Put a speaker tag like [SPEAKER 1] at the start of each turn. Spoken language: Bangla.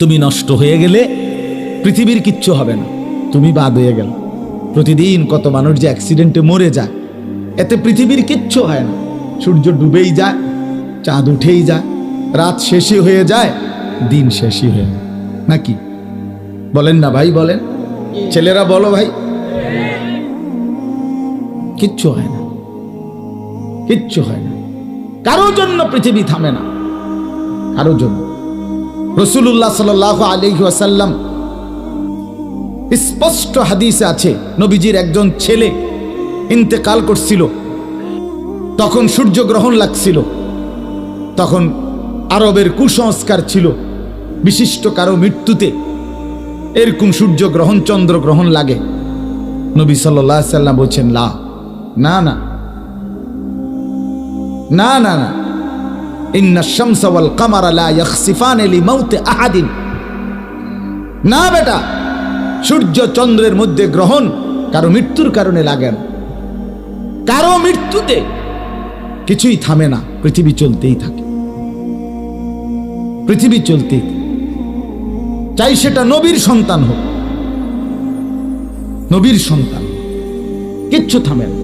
[SPEAKER 1] তুমি নষ্ট হয়ে গেলে পৃথিবীর কিচ্ছু হবে না, তুমি বাদ হয়ে গেল। প্রতিদিন কত মানুষ যে অ্যাক্সিডেন্টে মরে যায়, এতে পৃথিবীর কিচ্ছু হয় না। সূর্য ডুবেই যায়, চাঁদ উঠেই যায়, রাত শেষই হয়ে যায়, দিন শেষই হয়ে যায়, নাকি বলেন না ভাই? বলেন, ছেলেরা বলো ভাই। কিচ্ছু হয় না, কিচ্ছু হয় না। কারো জন্য পৃথিবী থামে না, কারো জন্য। রাসূলুল্লাহ সাল্লাল্লাহু আলাইহি ওয়াসাল্লাম স্পষ্ট হাদিসে আছে, নবীজির একজন ছেলে ইন্তেকাল করছিল, তখন সূর্যগ্রহণ লাগছিল। তখন আরবের কুসংস্কার ছিল, বিশিষ্ট কারো মৃত্যুতে এরকম সূর্যগ্রহণ চন্দ্রগ্রহণ লাগে। নবী সাল্লাল্লাহু আলাইহি ওয়াসাল্লাম বলছেন, না না না না না না, ইন্না শামসা ওয়াল কামারা লা ইয়াখসিফানি লিমাউতি আহাদিন। না বেটা, সূর্য চন্দ্রের মধ্যে গ্রহণ কারো মৃত্যুর কারণে লাগে না। কারো মৃত্যুতে কিছুই থামে না, পৃথিবী চলতেই থাকে, পৃথিবী চলতেই থাকে। চাই সেটা নবীর সন্তান হোক, নবীর সন্তান, কিচ্ছু থামে না।